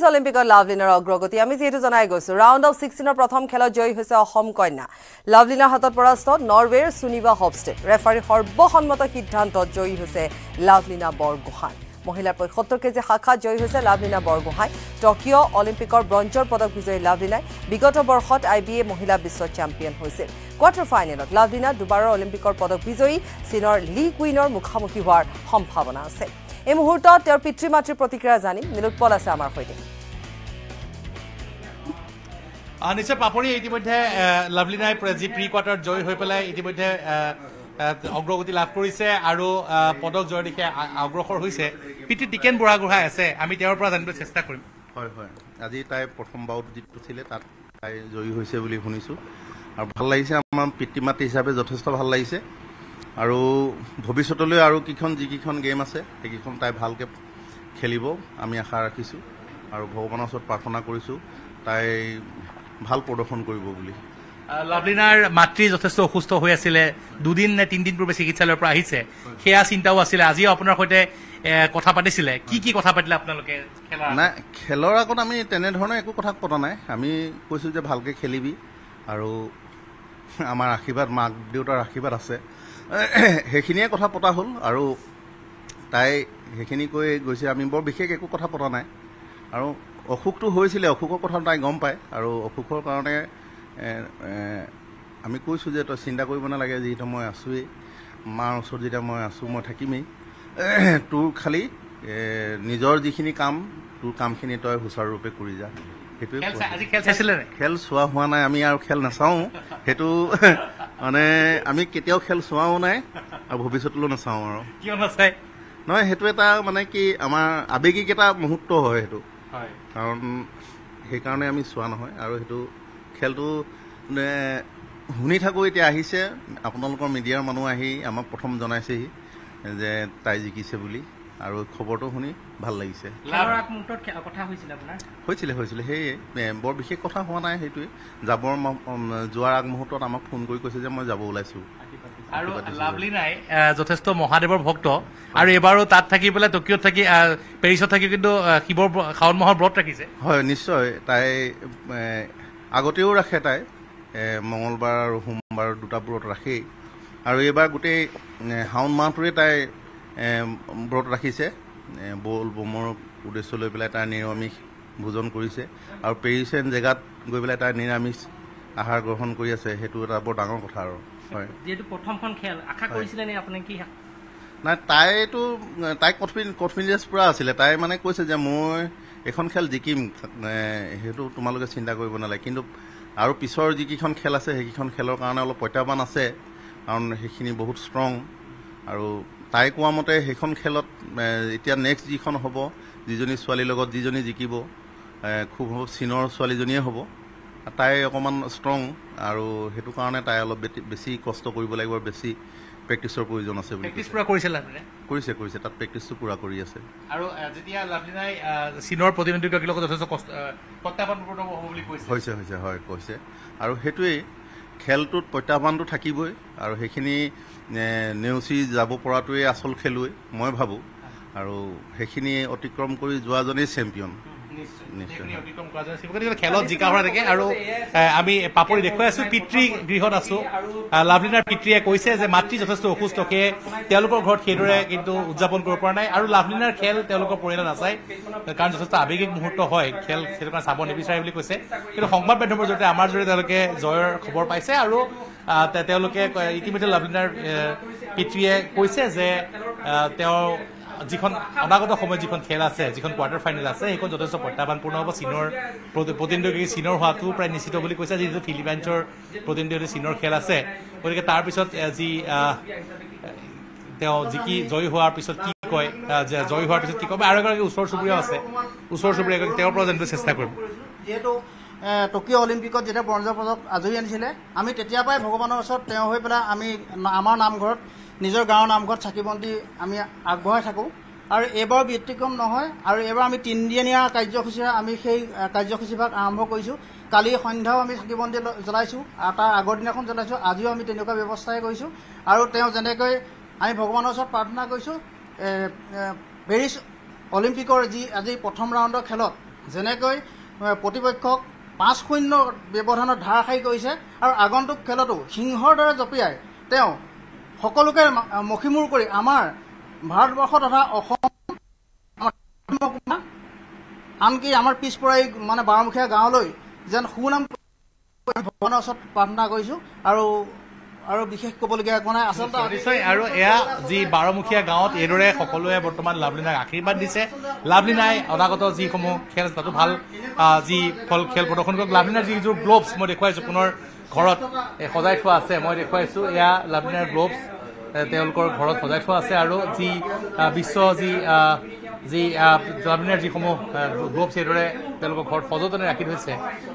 Paris অলিম্পিকত লাভলিনাৰ অগ্ৰগতি আমি যেহেতু জনাই গৈছো ৰাউণ্ড অফ 16 প্ৰথম খেলত জয়ী হৈছে অসম কন্যা লাভলিনাৰ হাতত পৰাস্ত নৰৱেৰ সুনিবা হফষ্টেড ৰেফাৰী সৰ্বসন্মত সিদ্ধান্তত জয়ী হৈছে লাভলিনা বৰগোহাঁই মহিলাৰ ৭৫ কেজি শাখাত জয়ী হৈছে লাভলিনা বৰগোহাঁই টকিঅ' অলিম্পিকৰ ব্ৰঞ্জৰ পদক বিজয়ী লাভলিনাই বিগত বৰ্ষত IBA মহিলা বিশ্ব চেম্পিয়ন হৈছিল কোৱাৰ্টাৰ ফাইনেলত লাভলিনা দুবাৰৰ অলিম্পিকৰ পদক বিজয়ী চীনৰ লি কুইনৰ মুখামুখি হোৱাৰ সম্ভাৱনা আছে এই মুহূৰ্তত তেওঁৰ পিতৃ মাতৃৰ প্ৰতিক্ৰিয়া জানি নিলোৎপল আছে আমাৰ সৈতে নিশ্চয় পাপৰি ইতিমধ্যে লাভলিনাই যি প্ৰি কোৱাৰ্টাৰত জয়ী হৈ পেলাই ইতিমধ্যে অগ্ৰগতি লাভ কৰিছে আৰু পদক জয়ৰ দিশে অগ্ৰসৰ হৈছে পিতৃ টিকেন বুঢ়াগোহাঁই আছে আমি তেওঁৰ পৰা জানিবলৈ চেষ্টা কৰিম হয় হয় আজি তাই প্ৰথম বাউট যিটো ছিলে তাত তাই জয়ী হৈছে বুলি শুনিছোঁ আৰু ভাল লাগিছে আমাৰ পিতৃ মাতৃ হিচাপে যথেষ্ট ভাল লাগিছে আৰু ভৱিষ্যতলৈ আৰু যিকেইখন গেম আছে সেইকেইখন তাই ভালকৈ খেলিব আমি আশা ৰাখিছোঁ আৰু ভগৱানৰ ওচৰত প্ৰাৰ্থনা কৰিছোঁ তাই ভাল প্ৰদৰ্শন কৰিব বুলি লাভলিনাৰ মাতৃ যথেষ্ট অসুস্থ হৈ আছিলে দুদিন নে তিনিদিন পূৰ্বে চিকিৎসালয়ৰ পৰা আহিছে সেয়া চিন্তাও আছিলে আজিও আপোনাৰ সৈতে কথা পাতিছিলে কি কথা পাতিলে আপোনালোকে নাই খেলৰ আগত আমি তেনেধৰণে একো কথা পতা নাই আমি কৈছোঁ যে ভালকৈ খেলিবি আৰু আমাৰ আশীৰ্বাদ মাক দেউতাৰ আশীৰ্বাদ আছে সেইখিনিয়ে কথা পতা হ'ল আৰু তাই সেইখিনি কৈ গৈছে আমি বৰ বিশেষ একো কথা পতা নাই আৰু অসুখটো হৈছিলে অসুখৰ কথা তাই গম পায় আৰু অসুখৰ কাৰণে আমি কৈছোঁ যে তই চিন্তা কৰিব নালাগে যিহেতু মই আছোঁৱেই মাৰ ওচৰত যেতিয়া মই আছোঁ মই থাকিমেই তোৰ খালি নিজৰ যিখিনি কাম তোৰ কামখিনি তই সুচাৰুৰূপে কৰি যা সেইটোৱে খেল চোৱা হোৱা নাই আমি আৰু খেল নাচাওঁ সেইটো মানে আমি কেতিয়াও খেল চোৱাও নাই আৰু ভৱিষ্যতলৈও নাচাওঁ আৰু কিয় নাচায় নহয় সেইটো এটা মানে কি আমাৰ আৱেগিক এটা মুহূৰ্ত হয় সেইটো কাৰণ সেইকাৰণে আমি চোৱা নহয় আৰু সেইটো খেলটো শুনি থাকোঁ এতিয়া আহিছে আপোনালোকৰ মিডিয়াৰ মানুহ আহি আমাক প্ৰথম জনাইছেহি যে তাই জিকিছে বুলি আৰু খবৰটো শুনি ভাল লাগিছে হৈছিলে সেয়ে বৰ বিশেষ কথা হোৱা নাই সেইটোৱে যোৱাৰ আগমুহূৰ্তত আমাক ফোন কৰি কৈছে যে মই যাব ওলাইছোঁ আৰু লাভলিনাই যথেষ্ট মহাদেৱৰ ভক্ত আৰু এইবাৰো তাত থাকি পেলাই টকিঅ'ত থাকি পেৰিছত থাকি কিন্তু শিৱৰ শাওণ মাহৰ ব্ৰত ৰাখিছে হয় নিশ্চয় তাই আগতেও ৰাখে তাই মঙলবাৰ আৰু সোমবাৰ দুটা ব্ৰত ৰাখেই আৰু এইবাৰ গোটেই শাওণ মাহটোৱে তাই ব্ৰত ৰাখিছে বল বমৰ উদ্দেশ্য লৈ পেলাই তাই নিৰামিষ ভোজন কৰিছে আৰু পেৰিচেন জেগাত গৈ পেলাই তাই নিৰামিষ আহাৰ গ্ৰহণ কৰি আছে সেইটো এটা বৰ ডাঙৰ কথা আৰু হয় যিহেতু প্ৰথমখন খেল আশা কৰিছিলে নে আপুনি কি নাই তাই কনফিডেঞ্চ পূৰা আছিলে তাই মানে কৈছে যে মই এখন খেল জিকিম সেইটো তোমালোকে চিন্তা কৰিব নালাগে কিন্তু আৰু পিছৰ যিকেইখন খেল আছে সেইকেইখন খেলৰ কাৰণে অলপ প্ৰত্যাহ্বান আছে কাৰণ সেইখিনি বহুত ষ্ট্ৰং আৰু তাই কোৱা মতে সেইখন খেলত এতিয়া নেক্সট যিখন হ'ব যিজনী ছোৱালীৰ লগত যিজনী জিকিব খুব হ'ব চীনৰ ছোৱালীজনীয়ে হ'ব তাই অকণমান ষ্ট্ৰং আৰু সেইটো কাৰণে তাই অলপ বেছি কষ্ট কৰিব লাগিব বেছি প্ৰেক্টিছৰ প্ৰয়োজন আছে বুলি কৰিছে তাত প্ৰেক্টিছটো পূৰা কৰি আছে আৰু যেতিয়া লাভলিনাই চীনৰ প্ৰতিনিধিগৰাকীৰ লগত যথেষ্ট প্ৰত্যাহ্বানপূৰ্ণ হ'ব বুলি হৈছে হয় কৈছে আৰু সেইটোৱেই খেলটোত প্ৰত্যাহ্বানটো থাকিবই আৰু সেইখিনি নেওচি যাব পৰাটোৱেই আচল খেলুৱৈ মই ভাবোঁ আৰু সেইখিনি অতিক্ৰম কৰি যোৱাজনেই চেম্পিয়ন খেলত জিকা হোৱা থাকে আৰু আমি পাপৰি দেখুৱাই আছো পিতৃ গৃহত আছো লাভলিনাৰ পিতৃয়ে কৈছে যে মাতৃ যথেষ্ট অসুস্থ সেয়ে তেওঁলোকৰ ঘৰত সেইদৰে কিন্তু উদযাপন কৰিব পৰা নাই আৰু লাভলিনাৰ খেল তেওঁলোকৰ পৰিয়ালে নাচায় কাৰণ যথেষ্ট আৱেগিক মুহূৰ্ত হয় খেল সেইটো কাৰণে চাব নিবিচাৰে বুলি কৈছে কিন্তু সংবাদ মাধ্যমৰ জৰিয়তে আমাৰ জৰিয়তে তেওঁলোকে জয়ৰ খবৰ পাইছে আৰু তেওঁলোকে ইতিমধ্যে লাভলিনাৰ পিতৃয়ে কৈছে যে তেওঁ যিখন অনাগত সময়ত যিখন খেল আছে যিখন কোৱাৰ্টাৰ ফাইনেল আছে সেইখন যথেষ্ট প্ৰত্যাহ্বানপূৰ্ণ হ'ব চীনৰ প্ৰতিনিধি চীনৰ হোৱাটো প্ৰায় নিশ্চিত বুলি কৈছে যিহেতু ফিলিপাইনছৰ প্ৰতিনিধি চীনৰ খেল আছে গতিকে তাৰপিছত যি তেওঁ জিকি জয়ী হোৱাৰ পিছত কি কয় জয়ী হোৱাৰ পিছত কি কয় আৰু এগৰাকী ওচৰ চুবুৰীয়াও আছে ওচৰ চুবুৰীয়া তেওঁৰ পৰা জানিবলৈ চেষ্টা কৰিম যিহেতু টকিঅ' অলিম্পিকত যেতিয়া ব্ৰঞ্জৰ পদক আজৰি আনিছিলে আমি তেতিয়াৰ পৰাই ভগৱানৰ ওচৰত তেওঁ হৈ পেলাই আমি আমাৰ নামঘৰত নিজৰ গাঁৱৰ নামঘৰত চাকি বন্তি আমি আগবঢ়াই থাকোঁ আৰু এইবাৰ ব্যতিক্ৰম নহয় আৰু এইবাৰ আমি 3দিনীয়া কাৰ্যসূচীৰে আমি সেই কাৰ্যসূচীভাগ আৰম্ভ কৰিছোঁ কালি সন্ধ্যাও আমি চাকি বন্তি জ্বলাইছোঁ আৰু তাৰ আগৰ দিনাখন জ্বলাইছোঁ আজিও আমি তেনেকুৱা ব্যৱস্থাই কৰিছোঁ আৰু তেওঁ যেনেকৈ আমি ভগৱানৰ ওচৰত প্ৰাৰ্থনা কৰিছোঁ পেৰিছ অলিম্পিকৰ যি আজি প্ৰথম ৰাউণ্ডৰ খেলত যেনেকৈ প্ৰতিপক্ষক 5-0 ব্যৱধানত ধাৰাসাৰি কৰিছে আৰু আগন্তুক খেলতো সিংহৰ দৰে জঁপিয়াই তেওঁ সকলোকে মষিমূৰ কৰি আমাৰ ভাৰতবৰ্ষ তথা অসম আনকি আমাৰ পিছপৰাই মানে বাৰমুখীয়া গাঁৱলৈ যেন সুনাম ভগৱানৰ ওচৰত প্ৰাৰ্থনা কৰিছোঁ আৰু বিশেষ ক'বলগীয়া একো নাই আচলতে নিশ্চয়। আৰু এয়া যি বাৰমুখীয়া গাঁৱত এইদৰে সকলোৱে বৰ্তমান লাভলীনাক আশীৰ্বাদ দিছে। লাভলীনাই অনাগত যিসমূহ খেল তাতো ভাল যি খেল প্ৰদৰ্শন কৰক। লাভলীনাৰ যিযোৰ গ্ল'ভছ মই দেখুৱাইছোঁ পুনৰ ঘৰত সজাই থোৱা আছে, মই দেখুৱাইছোঁ এয়া লাভলীনাৰ গ্ল'ভছ তেওঁলোকৰ ঘৰত সজাই থোৱা আছে। আৰু যি বিশ্ব যি লাভলীনাৰ যিসমূহ গ্ল'ভছ এইদৰে তেওঁলোকৰ ঘৰত সযতনে ৰাখি থৈছে।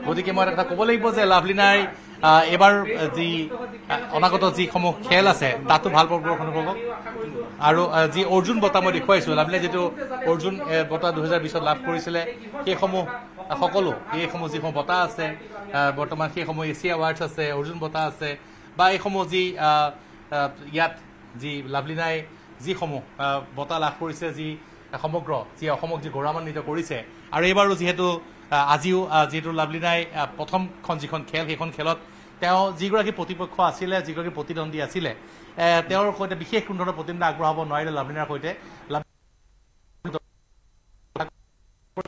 গতিকে মই এটা কথা ক'ব লাগিব যে লাভলীনাই এইবাৰ যি অনাগত যিসমূহ খেল আছে তাতো ভাল প্ৰদৰ্শন কৰিব। আৰু যি অৰ্জুন বঁটা মই দেখুৱাইছোঁ, লাভলীনাই যিটো অৰ্জুন বঁটা 2020 লাভ কৰিছিলে সেইসমূহ সকলো এইসমূহ যিসমূহ বঁটা আছে বৰ্তমান সেইসমূহ এছিয়া এৱাৰ্ডছ আছে, অৰ্জুন বঁটা আছে বা এইসমূহ যি ইয়াত যি লাভলীনাই যিসমূহ বঁটা লাভ কৰিছে, যি সমগ্ৰ যি অসমক যি গৌৰৱান্বিত কৰিছে। আৰু এইবাৰো যিহেতু আজিও যিহেতু লাভলীনাই প্ৰথমখন যিখন খেল সেইখন খেলত তেওঁ যিগৰাকী প্ৰতিপক্ষ আছিলে, যিগৰাকী প্ৰতিদ্বন্দ্বী আছিলে, তেওঁৰ সৈতে বিশেষ কোনো ধৰণৰ প্ৰতিদ্বন্দ্বিতা আগবঢ়াব নোৱাৰিলে লাভলীনাৰ সৈতে।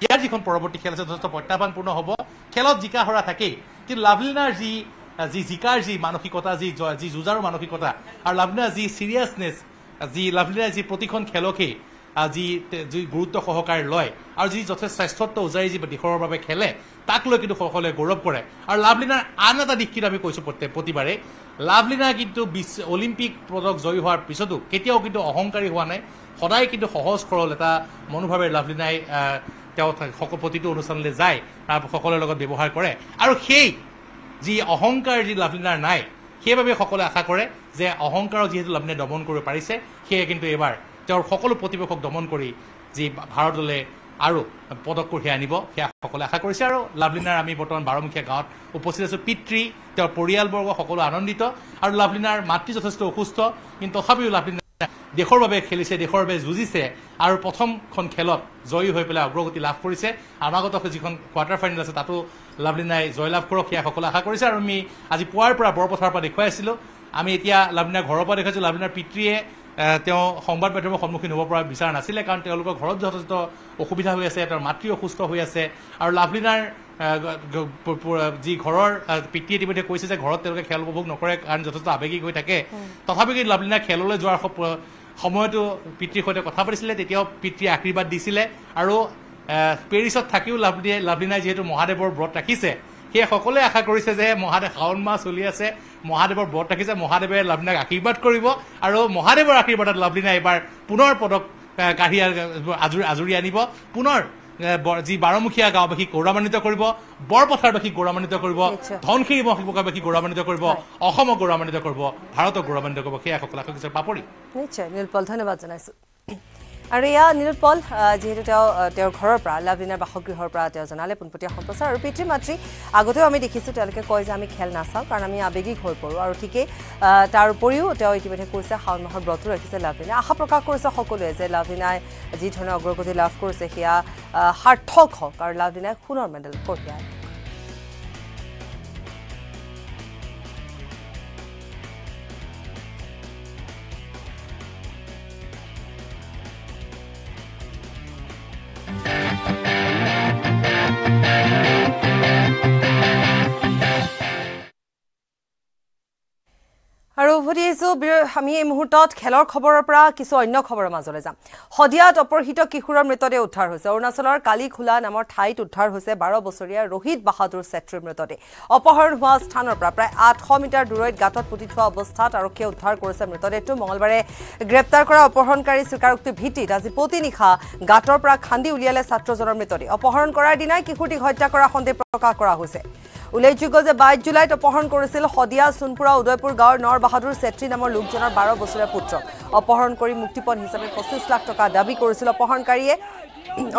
ইয়াৰ যিখন পৰৱৰ্তী খেল আছে যথেষ্ট প্ৰত্যাহ্বানপূৰ্ণ হ'ব। খেলত জিকা হৰা থাকেই, কিন্তু লাভলীনাৰ যি জিকাৰ যি মানসিকতা, যি যুঁজাৰু মানসিকতা আৰু লাভলীনাৰ যি চিৰিয়াছনেছ, যি লাভলীনাৰ যি প্ৰতিখন খেলকেই যি গুৰুত্ব সহকাৰে লয় আৰু যি যথেষ্ট স্বাস্থ্যত্ব উজাৰি যি দেশৰ বাবে খেলে তাক লৈ কিন্তু সকলোৱে গৌৰৱ কৰে। আৰু লাভলীনাৰ আন এটা দিশ কিন্তু আমি কৈছোঁ প্ৰতিবাৰে, লাভলীনা কিন্তু অলিম্পিক পদক জয়ী হোৱাৰ পিছতো কেতিয়াও কিন্তু অহংকাৰী হোৱা নাই। সদায় কিন্তু সহজ সৰল এটা মনোভাৱেৰে লাভলীনাই তেওঁ প্ৰতিটো অনুষ্ঠানলৈ যায়, সকলোৰে লগত ব্যৱহাৰ কৰে। আৰু সেই যি অহংকাৰ যি লাভলীনাৰ নাই, সেইবাবে সকলোৱে আশা কৰে যে অহংকাৰক যিহেতু লাভলীনাই দমন কৰিব পাৰিছে, সেয়ে কিন্তু এইবাৰ তেওঁৰ সকলো প্ৰতিপক্ষক দমন কৰি যি ভাৰতলৈ আৰু পদক কঢ়িয়াই আনিব সেয়া সকলোৱে আশা কৰিছে। আৰু লাভলীনাৰ আমি বৰ্তমান বাৰমুখীয়া গাঁৱত উপস্থিত আছোঁ। পিতৃ, তেওঁৰ পৰিয়ালবৰ্গ সকলো আনন্দিত। আৰু লাভলীনাৰ মাতৃ যথেষ্ট অসুস্থ, কিন্তু তথাপিও লাভলীনা দেশৰ বাবে খেলিছে, দেশৰ বাবে যুঁজিছে আৰু প্ৰথমখন খেলত জয়ী হৈ পেলাই অগ্ৰগতি লাভ কৰিছে। অনাগত যিখন কোৱাৰ্টাৰ ফাইনেল আছে তাতো লাভলীনাই জয়লাভ কৰক সেয়া সকলোৱে আশা কৰিছে। আৰু আমি আজি পুৱাৰ পৰা বৰপথাৰৰ পৰা দেখুৱাই আছিলোঁ, আমি এতিয়া লাভলীনাৰ ঘৰৰ পৰা দেখুৱাইছোঁ। লাভলীনাৰ পিতৃয়ে তেওঁ সংবাদ মাধ্যমৰ সন্মুখীন হ'ব পৰা বিচৰা নাছিলে, কাৰণ তেওঁলোকৰ ঘৰত যথেষ্ট অসুবিধা হৈ আছে, তেওঁৰ মাতৃ অসুস্থ হৈ আছে। আৰু লাভলীনাৰ যি ঘৰৰ পিতৃয়ে ইতিমধ্যে কৈছে যে ঘৰত তেওঁলোকে খেল উপভোগ নকৰে কাৰণ যথেষ্ট আৱেগিক হৈ থাকে। তথাপি কিন্তু লাভলীনা খেললৈ যোৱাৰ সময়তো পিতৃৰ সৈতে কথা পাতিছিলে, তেতিয়াও পিতৃয়ে আশীৰ্বাদ দিছিলে। আৰু পেৰিছত থাকিও লাভলীনাই যিহেতু মহাদেৱৰ ব্ৰত ৰাখিছে, সেয়ে সকলোৱে আশা কৰিছে যে শাওণ মাহ চলি আছে, মহাদেৱৰ ব্ৰত ৰাখিছে, মহাদেৱে লাভলীনাক আশীৰ্বাদ কৰিব আৰু মহাদেৱৰ আশীৰ্বাদত লাভলীনাই এইবাৰ পুনৰ পদক কাঢ়ি আজৰি আনিব। পুনৰ যি বাৰমুখীয়া গাঁওবাসীক গৌৰৱান্বিত কৰিব, বৰপথাৰবাসীক গৌৰৱান্বিত কৰিব, ধনশিৰি মহাবাসীক গৌৰৱান্বিত কৰিব, অসমক গৌৰৱান্বিত কৰিব, ভাৰতক গৌৰৱান্বিত কৰিব, সেয়া সকলো আশা কৰিছে। পাপৰি নিশ্চয় নীলপল, ধন্যবাদ জনাইছোঁ। আৰু এয়া নীলোৎপল, যিহেতু তেওঁৰ ঘৰৰ পৰা লাভলীনাৰ বাসগৃহৰ পৰা তেওঁ জনালে পোনপটীয়া সম্প্ৰচাৰ। আৰু পিতৃ মাতৃ আগতেও আমি দেখিছোঁ তেওঁলোকে কয় যে আমি খেল নাচাওঁ কাৰণ আমি আৱেগিক হৈ পৰোঁ। আৰু ঠিকেই তাৰ উপৰিও তেওঁ ইতিমধ্যে কৈছে শাওণ মাহৰ ব্ৰতো ৰাখিছে লাভলীনাই। আশা প্ৰকাশ কৰিছে সকলোৱে যে লাভলীনাই যি ধৰণৰ অগ্ৰগতি লাভ কৰিছে সেয়া সাৰ্থক হওক আৰু লাভলীনাই সোণৰ মেডেল কঢ়িয়াই। আৰু উভতি আহিছোঁ আমি এই মুহূৰ্তত খেলৰ খবৰৰ পৰা কিছু অন্য খবৰৰ মাজলৈ যাম। শদিয়াত অপহৃত কিশোৰৰ মৃতদেহ উদ্ধাৰ হৈছে। অৰুণাচলৰ কালিখোলা নামৰ ঠাইত উদ্ধাৰ হৈছে 12 বছৰীয়া ৰোহিত বাহাদুৰ চেত্ৰীৰ মৃতদেহ। অপহৰণ হোৱা স্থানৰ পৰা প্ৰায় 800 মিটাৰ দূৰৈত গাঁতত পুতি থোৱা অৱস্থাত আৰক্ষীয়ে উদ্ধাৰ কৰিছে মৃতদেহটো। মঙলবাৰে গ্ৰেপ্তাৰ কৰা অপহৰণকাৰী স্বীকাৰোক্তিৰ ভিত্তিত আজি পুৱতি নিশা গাঁতৰ পৰা খান্দি উলিয়ালে ছাত্ৰজনৰ মৃতদেহ। অপহৰণ কৰাৰ দিনাই কিশোৰটিক হত্যা কৰা সন্দেহ প্ৰকাশ কৰা হৈছে। উল্লেখযোগ্য যে 22 জুলাইত অপহৰণ কৰিছিল শদিয়া সোণপুৰা উদয়পুৰ গাঁৱৰ নৰ বাহাদুৰ চেত্ৰী নামৰ লোকজনৰ 12 বছৰীয়া পুত্ৰক। অপহৰণ কৰি মুক্তিপণ হিচাপে 25 লাখ টকা দাবী কৰিছিল অপহৰণকাৰীয়ে।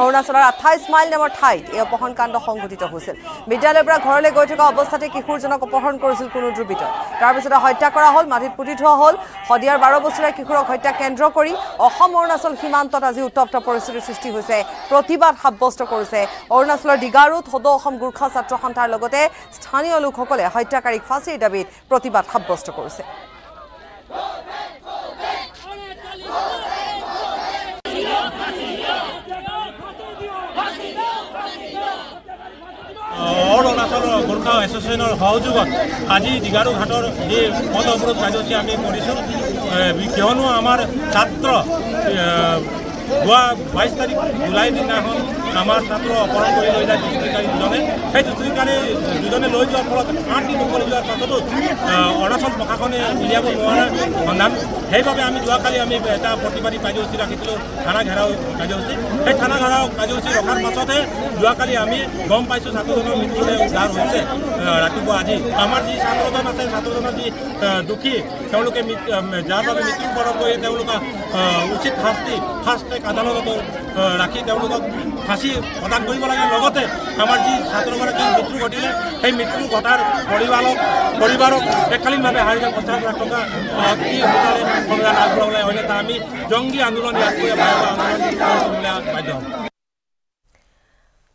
অৰুণাচলৰ 28 মাইল নামৰ ঠাইত এই অপহৰণ কাণ্ড সংঘটিত হৈছিল বিদ্যালয়ৰ পৰা ঘৰলৈ গৈ থকা অৱস্থাতে কিশোৰজনক অপহৰণ কৰিছিল কোনো দুৰ্বৃত্তই তাৰপিছতে হত্যা কৰা হ'ল মাটিত পুতি থোৱা হ'ল শদিয়াৰ 12 বছৰীয়া কিশোৰক হত্যা কেন্দ্ৰ কৰি অসম অৰুণাচল সীমান্তত আজি উত্তপ্ত পৰিস্থিতিৰ সৃষ্টি হৈছে প্ৰতিবাদ সাব্যস্ত কৰিছে অৰুণাচলৰ ডিগাৰুত সদৌ অসম গোৰ্খা ছাত্ৰ সন্থাৰ লগতে স্থানীয় লোকসকলে হত্যাকাৰীক ফাঁচীৰ দাবীত প্ৰতিবাদ সাব্যস্ত কৰিছে অৰুণাচল গোৰ্খা এছ'চিয়েশ্যনৰ সহযোগত আজি ডিগাৰু ঘাটৰ যি পথ অৱৰোধ কাৰ্যসূচী আমি কৰিছোঁ কিয়নো আমাৰ ছাত্ৰ যোৱা 22 তাৰিখ জুলাই দিনাখন আমাৰ ছাত্ৰ অপহৰণ কৰি লৈ যায় দুষ্কৃতিকাৰী দুজনে সেই দুষ্কৃতিকাৰী দুজনে লৈ যোৱাৰ ফলত 8 দিন উকলি যোৱাৰ পাছতো অৰুণাচল প্ৰশাসনে উলিয়াব নোৱাৰাৰ সন্ধান সেইবাবে আমি যোৱাকালি আমি এটা প্ৰতিবাদী কাৰ্যসূচী ৰাখিছিলোঁ থানা ঘেৰাও কাৰ্যসূচী সেই থানা ঘেৰাও কাৰ্যসূচী ৰখাৰ পাছতে যোৱাকালি আমি গম পাইছোঁ ছাত্ৰজনৰ মৃত্যুলৈ উদ্ধাৰ হৈছে ৰাতিপুৱা আজি আমাৰ যি ছাত্ৰজন আছে ছাত্ৰজনৰ যি দুখী তেওঁলোকে যাৰ বাবে মৃত্যুবৰণ কৰি তেওঁলোকক উচিত শাস্তি ফাৰ্ষ্ট ট্ৰেক আদালতত ৰাখি তেওঁলোকক ফাঁচি প্ৰদান কৰিব লাগে লগতে আমাৰ যি ছাত্ৰগৰাকীৰ মৃত্যু ঘটিলে সেই মৃত্যু ঘটাৰ পৰিবাৰক এককালীনভাৱে 1,50,000 টকা অতি সোনকালে অনুদান আগবঢ়াবলৈ অন্যথা আমি জংগী আন্দোলন ইয়াতকৈ ভয়াৱহ আন্দোলন কৰিবলৈ বাধ্য হ'ম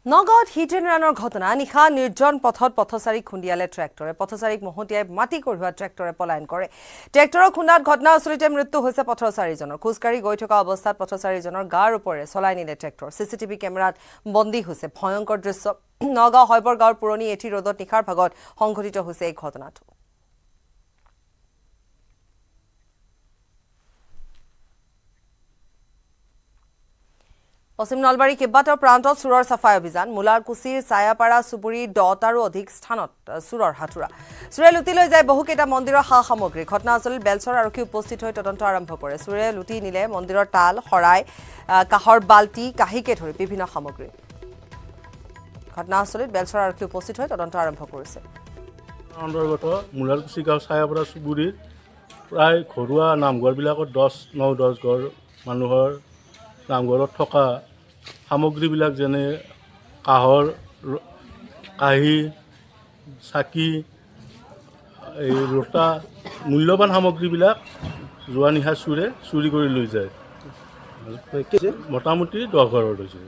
নগাঁৱত হিট এণ্ড ৰানৰ ঘটনা নিশা নিৰ্জন পথত পথচাৰীক খুন্দিয়ালে ট্ৰেক্টৰে পথচাৰীক মহতিয়াই মাটি কঢ়িওৱা ট্ৰেক্টৰে পলায়ন কৰে ট্ৰেক্টৰৰ খুন্দাত ঘটনাস্থলীতে মৃত্যু হৈছে পথচাৰীজনৰ খোজকাঢ়ি গৈ থকা অৱস্থাত পথচাৰীজনৰ গাৰ ওপৰেৰে চলাই নিলে ট্ৰেক্টৰ চিচিটিভি কেমেৰাত বন্দী হৈছে ভয়ংকৰ দৃশ্য নগাঁও হৈবৰ গাঁৱৰ পুৰণি এটি ৰোডত নিশাৰ ভাগত সংঘটিত হৈছে এই ঘটনাটো পশ্চিম নলবাৰী কেইবাটাও প্ৰান্তত চুৰৰ চাফাই অভিযান মুলাৰকুছিৰ ছায়াপাৰা চুবুৰী 10টাৰো অধিক স্থানত চুৰৰ হাতুৰা চুৰে লুটি লৈ যায় বহুকেইটা মন্দিৰৰ সা সামগ্ৰী ঘটনাস্থলীত বেলচৰ আৰক্ষী উপস্থিত হৈ তদন্ত আৰম্ভ কৰে চুৰে লুটি নিলে মন্দিৰৰ তাল শৰাই কাহৰ বাল্টি কাহিকে ধৰি বিভিন্ন সামগ্ৰী ঘটনাস্থলীত বেলচৰ আৰক্ষী উপস্থিত হৈ তদন্ত আৰম্ভ কৰিছে অন্তৰ্গত মুলাৰকুছি গাঁও ছায়াপাৰা চুবুৰীৰ প্ৰায় ঘৰুৱা নামঘৰবিলাকত 10 ঘৰ মানুহৰ নামঘৰত থকা সামগ্ৰীবিলাক যেনে কাঁহী চাকি এই লোটা মূল্যৱান সামগ্ৰীবিলাক যোৱা নিশা চুৰে চুৰি কৰি লৈ যায় মোটামুটি 10 ঘৰত হৈছে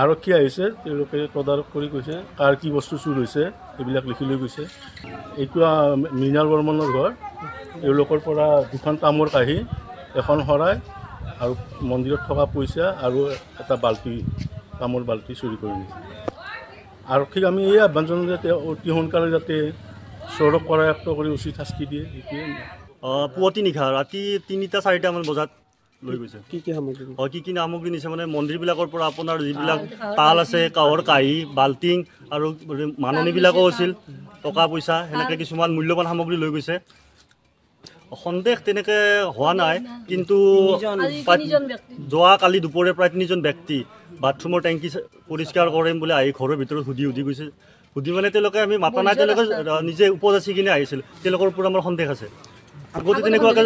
আৰক্ষী আহিছে তেওঁলোকে তদাৰক কৰি কৈছে কাৰ কি বস্তু চুৰ হৈছে এইবিলাক লিখি লৈ গৈছে এইটো মৃণাল বৰ্মনৰ ঘৰ তেওঁলোকৰ পৰা 2খন তামৰ কাঁহী এখন শৰাই আৰু মন্দিৰত থকা পইচা আৰু এটা বাল্টি তামৰ বাল্টি চুৰি কৰি নিছে আৰক্ষীক আমি এই আহ্বান জনাওঁ যাতে অতি সোনকালে যাতে চোৰক কৰায়ত্ব কৰি উচিত শাস্তি দিয়ে পুৱতি নিশা ৰাতি 3-4টা মান বজাত লৈ গৈছে কি সামগ্ৰী নিছে মানে মন্দিৰবিলাকৰ পৰা আপোনাৰ যিবিলাক তাল আছে কাঁহৰ কাঁহী বাল্টিং আৰু মাননীবিলাকো আছিল টকা পইচা সেনেকৈ কিছুমান মূল্যৱান সামগ্ৰী লৈ গৈছে সন্দেহ তেনেকৈ হোৱা নাই কিন্তু যোৱাকালি দুপৰীয়া প্ৰায় 3জন ব্যক্তি বাথৰুমৰ টেংকি পৰিষ্কাৰ কৰিম বুলি আহি ঘৰৰ ভিতৰত সুধি গৈছে সুধি মানে তেওঁলোকে আমি মাতা নাই তেওঁলোকে নিজে উপযাচি কিনে আহিছিল তেওঁলোকৰ ওপৰত আমাৰ সন্দেহ আছে আগতে তেনেকুৱাকৈ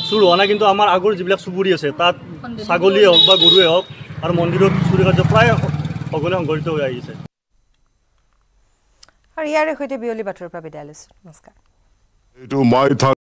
চুৰ হোৱা নাই কিন্তু আমাৰ আগৰ যিবিলাক চুবুৰী আছে তাত ছাগলীয়ে হওক বা গৰুৱে হওক আৰু মন্দিৰত চুৰি কাৰ্য প্ৰায় সঘনে সংঘটিত হৈ আহিছে আৰু ইয়াৰে সৈতে বিয়লি বাতৰিৰ পৰা বিদায় লৈছোঁ নমস্কাৰ